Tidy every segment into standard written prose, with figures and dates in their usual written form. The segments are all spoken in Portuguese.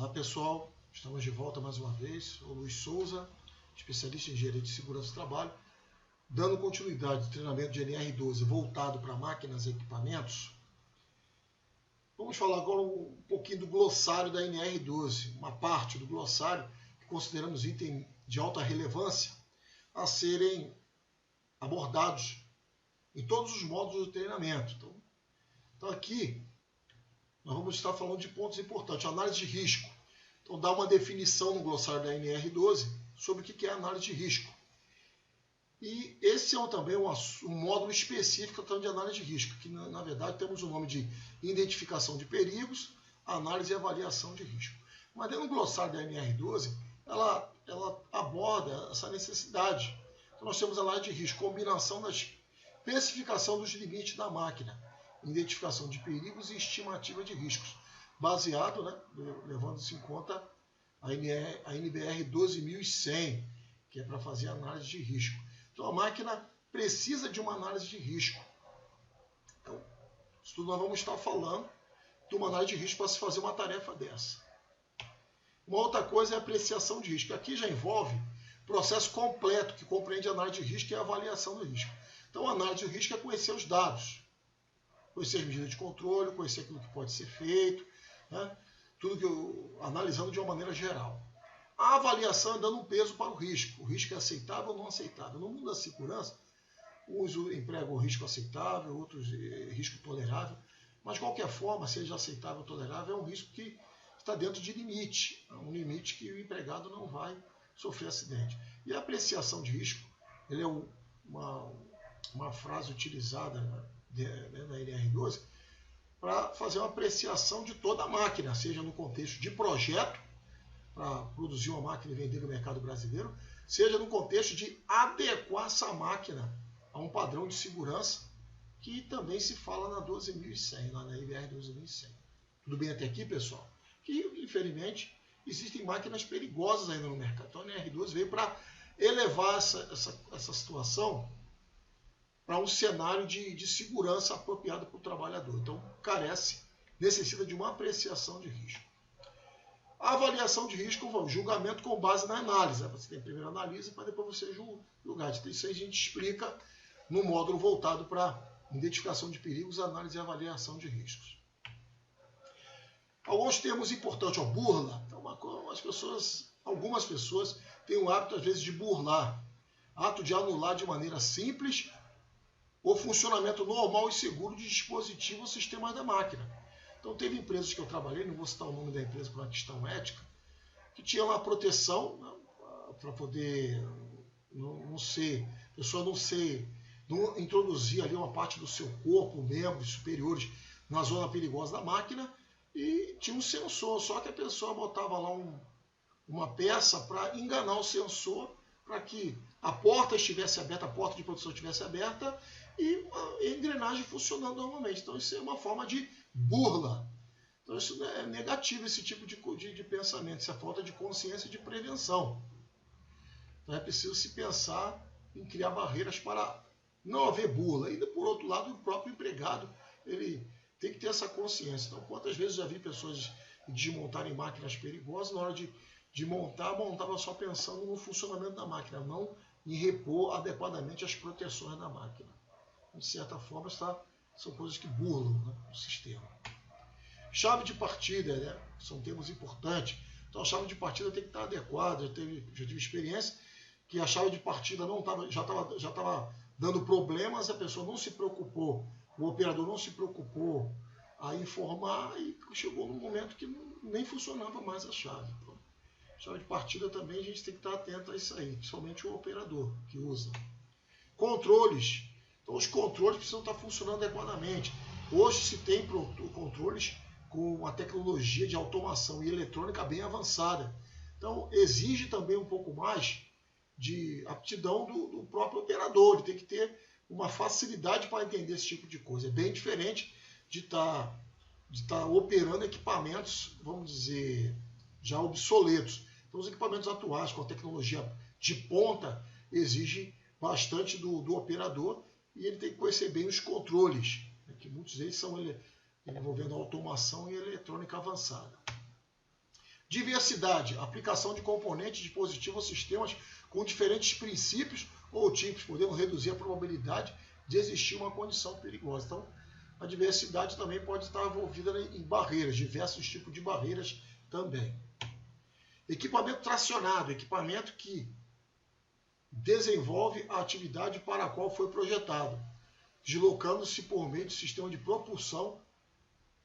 Olá pessoal, estamos de volta mais uma vez. Sou o Luiz Souza, especialista em engenharia de segurança do trabalho, dando continuidade ao treinamento de NR12 voltado para máquinas e equipamentos. Vamos falar agora um pouquinho do glossário da NR12, uma parte do glossário que consideramos item de alta relevância a serem abordados em todos os módulos do treinamento. Então aqui nós vamos estar falando de pontos importantes, análise de risco. Então dá uma definição no glossário da NR12 sobre o que é análise de risco. E esse é também um módulo específico de análise de risco, que na verdade temos o nome de identificação de perigos, análise e avaliação de risco. Mas dentro do glossário da NR12, ela aborda essa necessidade. Então nós temos análise de risco, combinação da especificação dos limites da máquina, identificação de perigos e estimativa de riscos, baseado, levando-se em conta a NBR 12100, que é para fazer análise de risco. Então a máquina precisa de uma análise de risco. Então, isso tudo nós vamos estar falando de uma análise de risco para se fazer uma tarefa dessa. Uma outra coisa é a apreciação de risco. Aqui já envolve processo completo, que compreende a análise de risco e a avaliação do risco. Então a análise de risco é conhecer os dados, conhecer as medidas de controle, conhecer aquilo que pode ser feito, tudo analisando de uma maneira geral. A avaliação é dando um peso para o risco. O risco é aceitável ou não aceitável. No mundo da segurança, uns empregam o risco aceitável, outros risco tolerável, mas de qualquer forma, seja aceitável ou tolerável, é um risco que está dentro de limite, um limite que o empregado não vai sofrer acidente. E a apreciação de risco, ele é uma frase utilizada na NR12 para fazer uma apreciação de toda a máquina, seja no contexto de projeto, para produzir uma máquina e vender no mercado brasileiro, seja no contexto de adequar essa máquina a um padrão de segurança que também se fala na 12100, na NBR 12100. Tudo bem até aqui, pessoal? Que, infelizmente, existem máquinas perigosas ainda no mercado. Então a NR12 veio para elevar essa situação para um cenário de segurança apropriado para o trabalhador. Então, necessita de uma apreciação de risco. A avaliação de risco, o julgamento com base na análise. Você tem a primeira análise para depois você julgar. Isso aí a gente explica no módulo voltado para identificação de perigos, análise e avaliação de riscos. Alguns termos importantes, burla. Então, algumas pessoas têm o hábito, às vezes, de burlar. Ato de anular de maneira simples o funcionamento normal e seguro de dispositivos ou sistemas da máquina. Então, teve empresas que eu trabalhei, não vou citar o nome da empresa por uma questão ética, que tinha uma proteção para poder não introduzir ali uma parte do seu corpo, membros superiores, na zona perigosa da máquina, e tinha um sensor, só que a pessoa botava lá uma peça para enganar o sensor, para que a porta estivesse aberta, a porta de produção estivesse aberta e a engrenagem funcionando normalmente. Então isso é uma forma de burla. Então isso é negativo, esse tipo de pensamento, isso é falta de consciência e de prevenção. Então é preciso se pensar em criar barreiras para não haver burla. E por outro lado, o próprio empregado, ele tem que ter essa consciência. Então quantas vezes eu já vi pessoas desmontarem máquinas perigosas, na hora de montava só pensando no funcionamento da máquina, não em repor adequadamente as proteções da máquina. De certa forma, são coisas que burlam o sistema. Chave de partida, são termos importantes. Então a chave de partida tem que estar adequada. Já tive experiência que a chave de partida já estava dando problemas, a pessoa não se preocupou, o operador não se preocupou a informar e chegou num momento que nem funcionava mais a chave. Chave de partida também a gente tem que estar atento a isso aí, principalmente o operador que usa. Controles. Então os controles precisam estar funcionando adequadamente. Hoje se tem controles com a tecnologia de automação e eletrônica bem avançada. Então exige também um pouco mais de aptidão do próprio operador. Ele tem que ter uma facilidade para entender esse tipo de coisa. É bem diferente de estar operando equipamentos, vamos dizer, já obsoletos. Então, os equipamentos atuais, com a tecnologia de ponta, exigem bastante do operador e ele tem que conhecer bem os controles, que muitos deles são envolvendo automação e eletrônica avançada. Diversidade, aplicação de componentes, dispositivos ou sistemas com diferentes princípios ou tipos, podendo reduzir a probabilidade de existir uma condição perigosa. Então, a diversidade também pode estar envolvida em barreiras, diversos tipos de barreiras também. Equipamento tracionado, equipamento que desenvolve a atividade para a qual foi projetado, deslocando-se por meio de sistema de propulsão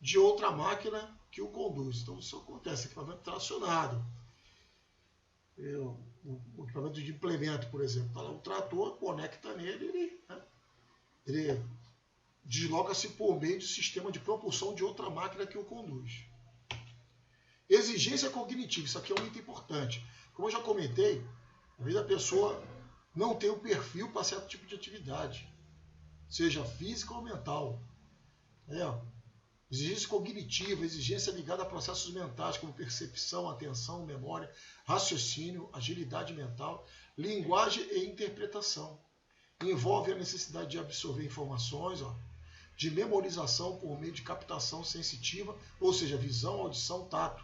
de outra máquina que o conduz. Então, isso acontece, equipamento tracionado. O equipamento de implemento, por exemplo, está lá o trator, conecta nele, ele desloca-se por meio de sistema de propulsão de outra máquina que o conduz. Exigência cognitiva, isso aqui é muito importante. Como eu já comentei, às vezes a pessoa não tem o perfil para certo tipo de atividade, seja física ou mental. Exigência cognitiva, exigência ligada a processos mentais, como percepção, atenção, memória, raciocínio, agilidade mental, linguagem e interpretação. Envolve a necessidade de absorver informações, de memorização por meio de captação sensitiva, ou seja, visão, audição, tato,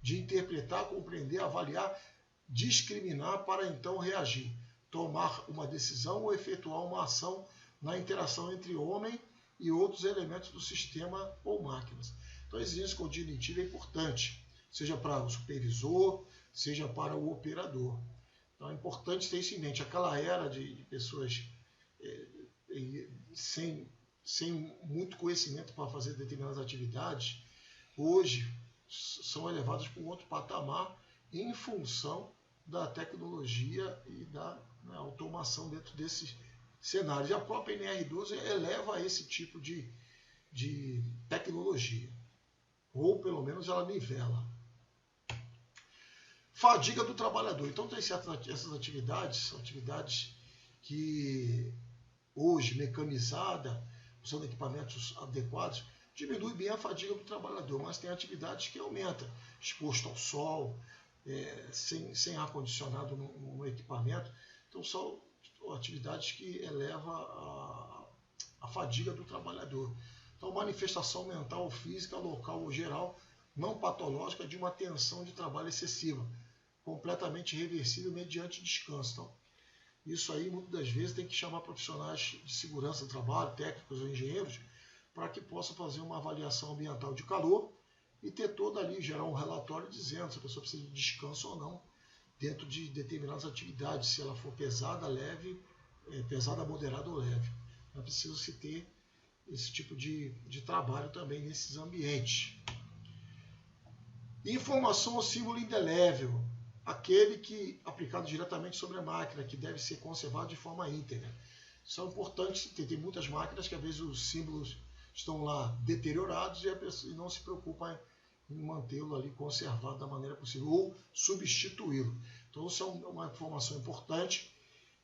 de interpretar, compreender, avaliar, discriminar para então reagir, tomar uma decisão ou efetuar uma ação na interação entre homem e outros elementos do sistema ou máquinas. Então a exigência cognitiva é importante, seja para o supervisor, seja para o operador. Então é importante ter isso em mente. Aquela era de pessoas sem muito conhecimento para fazer determinadas atividades, hoje são elevadas para um outro patamar em função da tecnologia e da automação dentro desses cenários. E a própria NR12 eleva esse tipo de tecnologia, ou pelo menos ela nivela. Fadiga do trabalhador. Então tem essas atividades que hoje, mecanizada, usando equipamentos adequados, diminui bem a fadiga do trabalhador, mas tem atividades que aumentam, exposto ao sol, sem ar-condicionado no equipamento. Então são atividades que elevam a fadiga do trabalhador. Então, manifestação mental ou física, local ou geral, não patológica, de uma tensão de trabalho excessiva, completamente reversível mediante descanso. Então, isso aí, muitas das vezes, tem que chamar profissionais de segurança do trabalho, técnicos ou engenheiros, para que possam fazer uma avaliação ambiental de calor e ter toda ali, gerar um relatório dizendo se a pessoa precisa de descanso ou não, dentro de determinadas atividades, se ela for pesada, leve, pesada, moderada ou leve. É preciso se ter esse tipo de trabalho também nesses ambientes. Informação ou símbolo indelével, aquele que aplicado diretamente sobre a máquina, que deve ser conservado de forma íntegra. Isso é importante, tem muitas máquinas que às vezes os símbolos estão lá deteriorados e a pessoa não se preocupa em mantê-lo ali conservado da maneira possível ou substituí-lo. Então isso é uma informação importante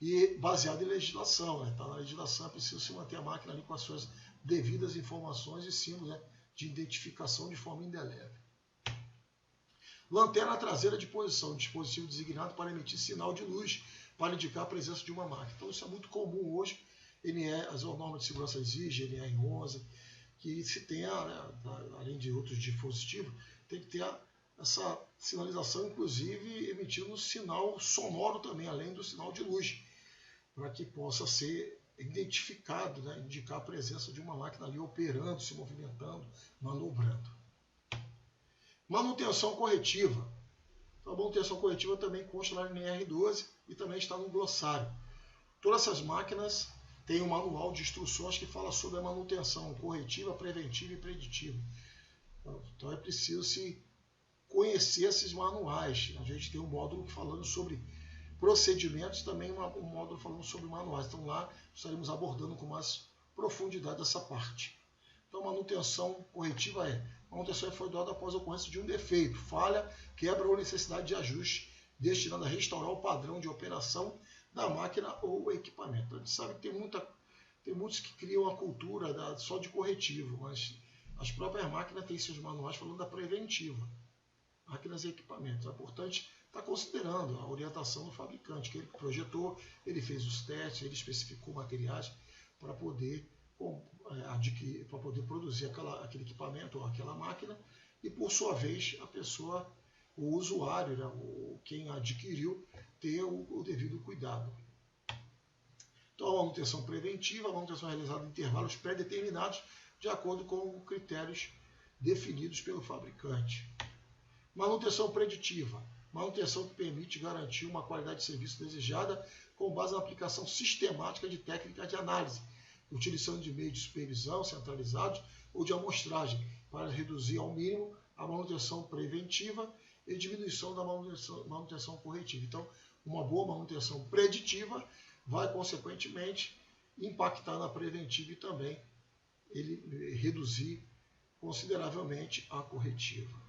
e baseada em legislação. Está na legislação, é preciso se manter a máquina ali com as suas devidas informações e símbolos de identificação de forma indelével. Lanterna traseira de posição, dispositivo designado para emitir sinal de luz para indicar a presença de uma máquina. Então isso é muito comum hoje, as normas de segurança exigem, NR11, que se tenha, além de outros dispositivos, tem que ter essa sinalização, inclusive emitindo um sinal sonoro também, além do sinal de luz, para que possa ser identificado, indicar a presença de uma máquina ali operando, se movimentando, manobrando. Manutenção corretiva. Então, a manutenção corretiva também consta na NR12 e também está no glossário. Todas essas máquinas têm um manual de instruções que fala sobre a manutenção corretiva, preventiva e preditiva. Então é preciso se conhecer esses manuais. A gente tem um módulo falando sobre procedimentos, também um módulo falando sobre manuais. Então lá estaremos abordando com mais profundidade essa parte. Então manutenção corretiva a manutenção é efetuada após a ocorrência de um defeito, falha, quebra ou necessidade de ajuste, destinado a restaurar o padrão de operação da máquina ou equipamento. Então, a gente sabe que tem muitos que criam a cultura só de corretivo, mas as próprias máquinas têm seus manuais falando da preventiva. Máquinas e equipamentos. É importante estar considerando a orientação do fabricante, que ele projetou, ele fez os testes, ele especificou materiais para poder adquirir, para poder produzir aquele equipamento ou aquela máquina, e por sua vez a pessoa o usuário, né, quem adquiriu, ter o devido cuidado. Então, a manutenção preventiva, a manutenção realizada em intervalos pré-determinados, de acordo com critérios definidos pelo fabricante. Manutenção preditiva, manutenção que permite garantir uma qualidade de serviço desejada com base na aplicação sistemática de técnicas de análise, utilizando de meios de supervisão centralizados ou de amostragem, para reduzir ao mínimo a manutenção preventiva e diminuição da manutenção corretiva. Então, uma boa manutenção preditiva vai, consequentemente, impactar na preventiva e também ele reduzir consideravelmente a corretiva.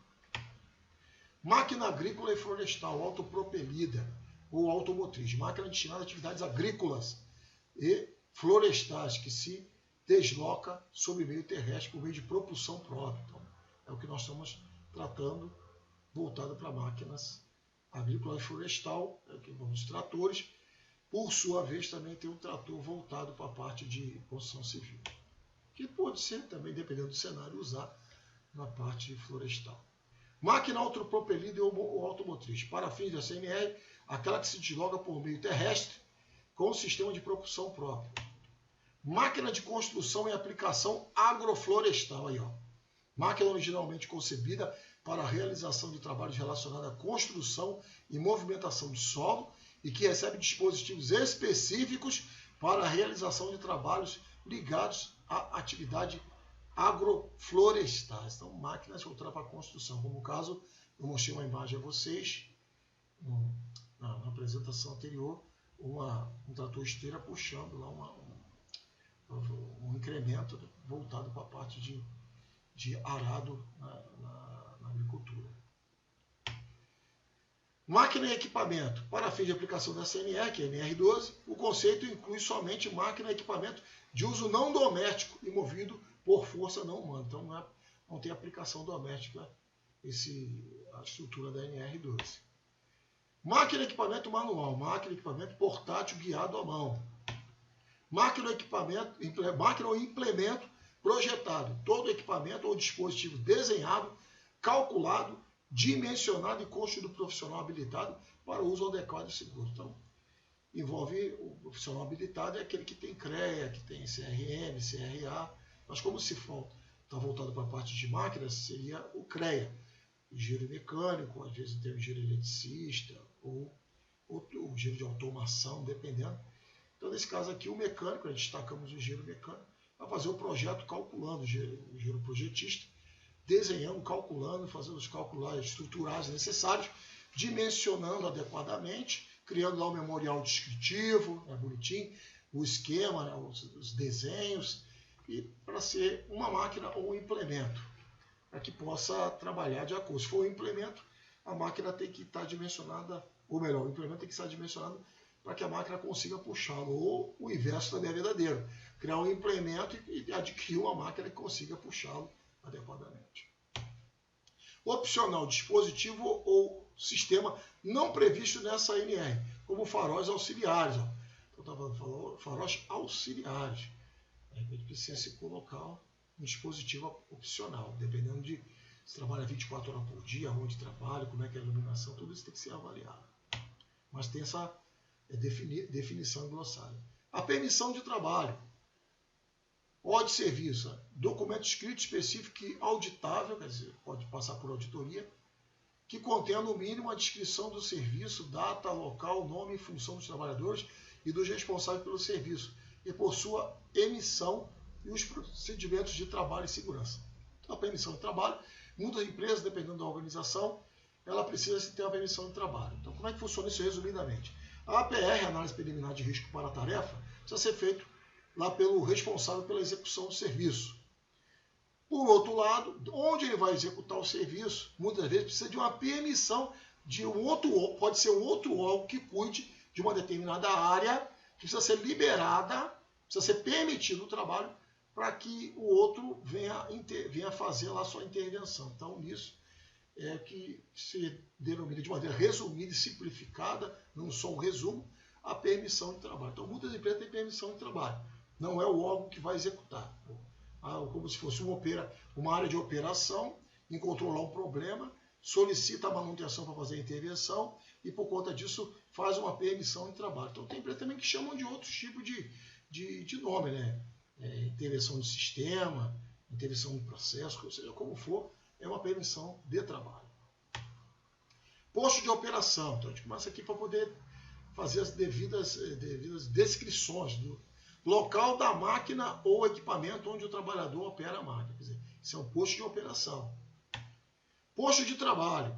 Máquina agrícola e florestal autopropelida ou automotriz. Máquina destinada a atividades agrícolas e florestais que se desloca sobre meio terrestre por meio de propulsão própria. Então, é o que nós estamos tratando, voltado para máquinas agrícola e florestal, os tratores. Por sua vez, também tem um trator voltado para a parte de construção civil, que pode ser também, dependendo do cenário, usar na parte florestal. Máquina autopropelida ou automotriz. Para fins da CNR, aquela que se desloca por meio terrestre com sistema de propulsão próprio. Máquina de construção e aplicação agroflorestal. Aí, ó. Máquina originalmente concebida para a realização de trabalhos relacionados à construção e movimentação de solo e que recebe dispositivos específicos para a realização de trabalhos ligados à atividade agroflorestais. Então, máquinas voltadas para a construção. Como no caso, eu mostrei uma imagem a vocês, na apresentação anterior, um trator esteira puxando lá um incremento voltado para a parte de arado na agricultura. Máquina e equipamento. Para fins de aplicação da CNR, que é a NR12, o conceito inclui somente máquina e equipamento de uso não doméstico e movido por força não humana. Então, não tem aplicação doméstica a estrutura da NR12. Máquina e equipamento manual. Máquina e equipamento portátil guiado à mão. Máquina ou implemento projetado. Todo equipamento ou dispositivo desenhado, calculado, dimensionado e construído profissional habilitado para o uso adequado e seguro. Então, envolve o profissional habilitado, é aquele que tem CREA, que tem CRM, CRA, mas como se está voltado para a parte de máquinas, seria o CREA, engenheiro mecânico, às vezes tem o engenheiro eletricista, ou o engenheiro de automação, dependendo. Então, nesse caso aqui, o mecânico, nós destacamos o engenheiro mecânico, vai fazer o projeto calculando, o engenheiro projetista, desenhando, calculando, fazendo os cálculos estruturais necessários, dimensionando adequadamente, criando lá o memorial descritivo, bonitinho, o esquema, os desenhos, e para ser uma máquina ou um implemento, para que possa trabalhar de acordo. Se for um implemento, a máquina tem que estar dimensionada, ou melhor, o implemento tem que estar dimensionado para que a máquina consiga puxá-lo, ou o inverso também é verdadeiro, criar um implemento e adquirir uma máquina que consiga puxá-lo adequadamente. Opcional, dispositivo ou sistema não previsto nessa NR, como faróis auxiliares. Ó. Então, estava falando faróis auxiliares. A gente precisa se colocar um dispositivo opcional, dependendo de se trabalha 24 horas por dia, onde trabalha, como é que é a iluminação, tudo isso tem que ser avaliado. Mas tem essa definição glossária. A permissão de trabalho. Pode serviço, documento escrito específico e auditável, quer dizer, pode passar por auditoria, que contém no mínimo a descrição do serviço, data, local, nome e função dos trabalhadores e dos responsáveis pelo serviço, e por sua emissão e os procedimentos de trabalho e segurança. Então, a permissão de trabalho, muitas empresas, dependendo da organização, ela precisa ter uma permissão de trabalho. Então, como é que funciona isso resumidamente? A APR, Análise Preliminar de Risco para a Tarefa, precisa ser feito lá pelo responsável pela execução do serviço. Por outro lado, onde ele vai executar o serviço, muitas vezes precisa de uma permissão de um outro, pode ser um outro órgão que cuide de uma determinada área, que precisa ser liberada, precisa ser permitido o trabalho para que o outro venha fazer lá a sua intervenção. Então, nisso é que se denomina de maneira resumida e simplificada, não só um resumo, a permissão de trabalho. Então, muitas empresas têm permissão de trabalho. Não é o órgão que vai executar. Como se fosse uma área de operação, encontrou lá um problema, solicita a manutenção para fazer a intervenção e, por conta disso, faz uma permissão de trabalho. Então, tem empresas também que chamam de outros tipos de nome, né? Intervenção de sistema, intervenção de processo, ou seja, como for, é uma permissão de trabalho. Posto de operação. Então, a gente começa aqui para poder fazer as devidas descrições do local da máquina ou equipamento onde o trabalhador opera a máquina. Quer dizer, isso é um posto de operação. Posto de trabalho.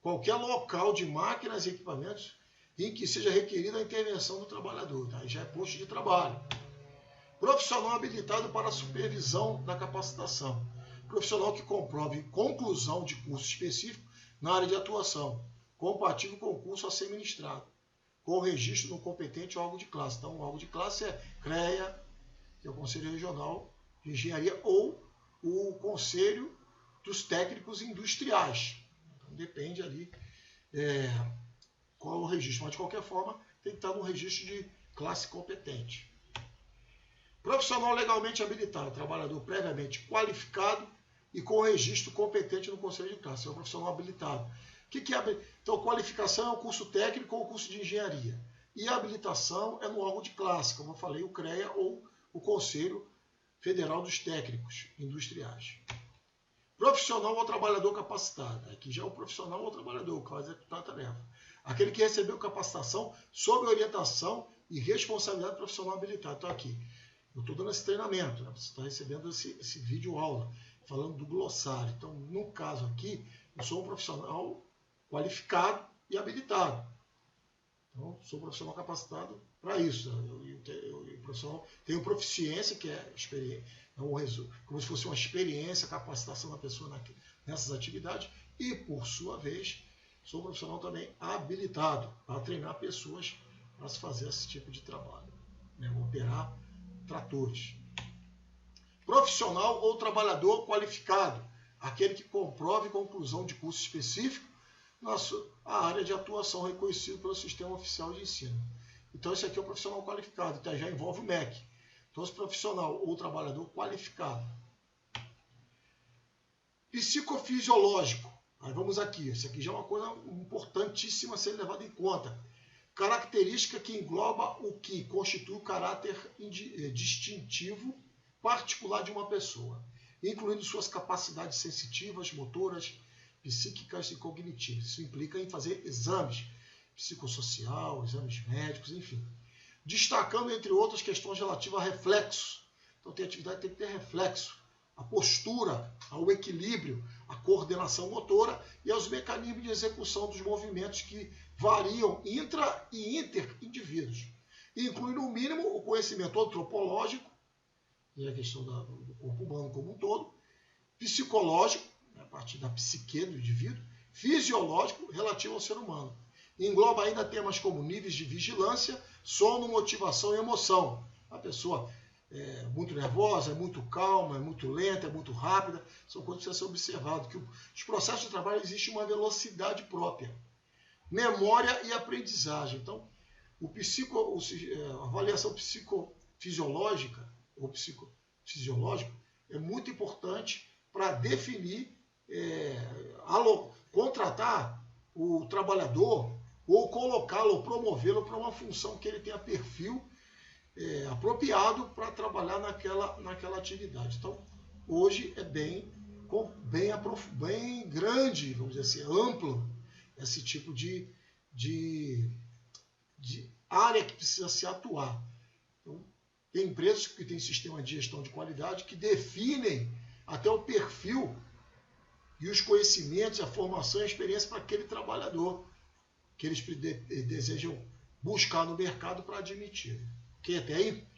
Qualquer local de máquinas e equipamentos em que seja requerida a intervenção do trabalhador. Tá? Aí já é posto de trabalho. Profissional habilitado para a supervisão da capacitação. Profissional que comprove conclusão de curso específico na área de atuação, compatível com o curso a ser ministrado, com registro no competente órgão de classe. Então, o órgão de classe é CREA, que é o Conselho Regional de Engenharia, ou o Conselho dos Técnicos Industriais. Então, depende ali qual é o registro, mas de qualquer forma tem que estar no registro de classe competente. Profissional legalmente habilitado, trabalhador previamente qualificado e com registro competente no Conselho de Classe. É um profissional habilitado. O que é? Então, qualificação é o curso técnico ou o curso de engenharia. E a habilitação é no órgão de classe, como eu falei, o CREA ou o Conselho Federal dos Técnicos Industriais. Profissional ou trabalhador capacitado. Aqui já é o profissional ou trabalhador que vai executar a tarefa. Aquele que recebeu capacitação sob orientação e responsabilidade profissional habilitado. Então, aqui, eu estou dando esse treinamento, né? Você está recebendo esse vídeo aula, falando do glossário. Então, no caso aqui, eu sou um profissional qualificado e habilitado. Então, sou um profissional capacitado para isso. Eu profissional, tenho proficiência, que é experiência, como se fosse uma experiência, capacitação da pessoa nessas atividades. E, por sua vez, sou um profissional também habilitado para treinar pessoas para se fazer esse tipo de trabalho, né? Operar tratores. Profissional ou trabalhador qualificado, aquele que comprove conclusão de curso específico na sua área de atuação reconhecido pelo Sistema Oficial de Ensino. Então, esse aqui é o profissional qualificado, então já envolve o MEC. Então, esse profissional ou trabalhador qualificado. Psicofisiológico. Aí vamos aqui. Isso aqui já é uma coisa importantíssima a ser levada em conta. Característica que engloba o que constitui o caráter distintivo particular de uma pessoa, incluindo suas capacidades sensitivas, motoras, psíquicas e cognitivas. Isso implica em fazer exames psicossocial, exames médicos, enfim. Destacando, entre outras, questões relativas a reflexo. Então, tem atividade que tem que ter reflexo, a postura, ao equilíbrio, a coordenação motora e aos mecanismos de execução dos movimentos que variam intra e inter-indivíduos. Inclui, no mínimo, o conhecimento antropológico, que é a questão do corpo humano como um todo, psicológico, a partir da psique do indivíduo, fisiológico, relativo ao ser humano. Engloba ainda temas como níveis de vigilância, sono, motivação e emoção. A pessoa é muito nervosa, é muito calma, é muito lenta, é muito rápida, são coisas que precisam ser observadas, que os processos de trabalho existe uma velocidade própria. Memória e aprendizagem. Então, a avaliação psicofisiológica ou psicofisiológico é muito importante para definir, contratar o trabalhador ou colocá-lo ou promovê-lo para uma função que ele tenha perfil apropriado para trabalhar naquela atividade. Então, hoje é bem grande, vamos dizer assim, amplo esse tipo de área que precisa se atuar. Então, tem empresas que têm sistema de gestão de qualidade que definem até o perfil e os conhecimentos, a formação e a experiência para aquele trabalhador que eles desejam buscar no mercado para admitir. Ok, até aí?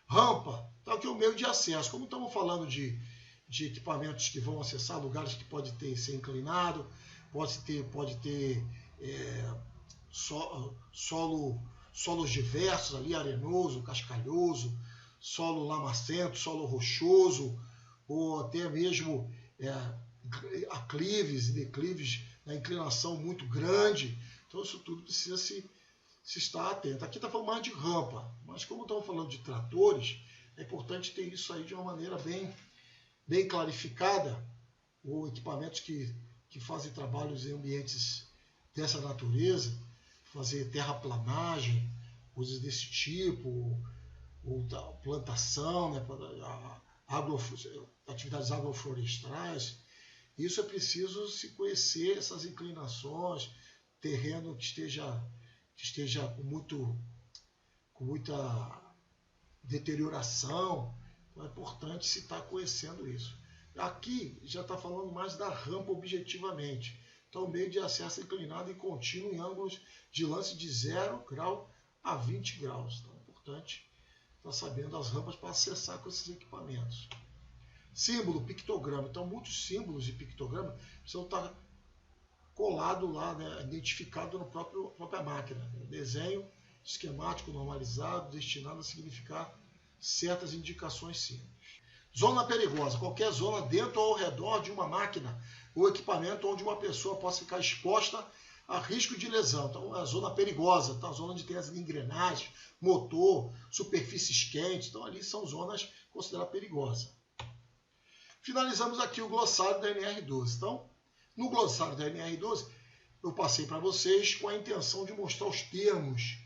Rampa. Então, aqui é o meio de acesso. Como estamos falando de equipamentos que vão acessar lugares que pode ser inclinado, pode ter solos diversos ali, arenoso, cascalhoso, solo lamacento, solo rochoso, ou até mesmo aclives e declives na inclinação muito grande. Então, isso tudo precisa se estar atento. Aqui está falando mais de rampa, mas como estamos falando de tratores, é importante ter isso aí de uma maneira bem clarificada, ou equipamentos que que fazem trabalhos em ambientes dessa natureza, fazer terraplanagem, coisas desse tipo, ou plantação, né, atividades agroflorestais. Isso é preciso se conhecer essas inclinações, terreno que esteja com muita deterioração. Então é importante se estar conhecendo isso. Aqui já está falando mais da rampa objetivamente. Então, o meio de acesso inclinado e contínuo em ângulos de lance de 0 grau a 20 graus. Então, é importante estar sabendo as rampas para acessar com esses equipamentos. Símbolo, pictograma. Então, muitos símbolos de pictograma precisam estar colados lá, né, identificado na própria máquina. Desenho esquemático normalizado, destinado a significar certas indicações simples. Zona perigosa. Qualquer zona dentro ou ao redor de uma máquina ou equipamento onde uma pessoa possa ficar exposta a risco de lesão. Então, é a zona perigosa, tá? A zona onde tem as engrenagens, motor, superfícies quentes. Então, ali são zonas consideradas perigosas. Finalizamos aqui o glossário da NR12. Então, no glossário da NR12, eu passei para vocês com a intenção de mostrar os termos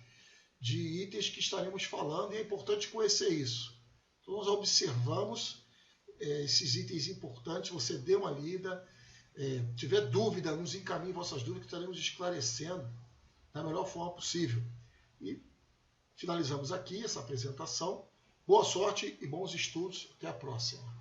de itens que estaremos falando, e é importante conhecer isso. Então, nós observamos esses itens importantes, você dê uma lida, tiver dúvida, nos encaminhe vossas dúvidas, que estaremos esclarecendo da melhor forma possível. E finalizamos aqui essa apresentação. Boa sorte e bons estudos. Até a próxima.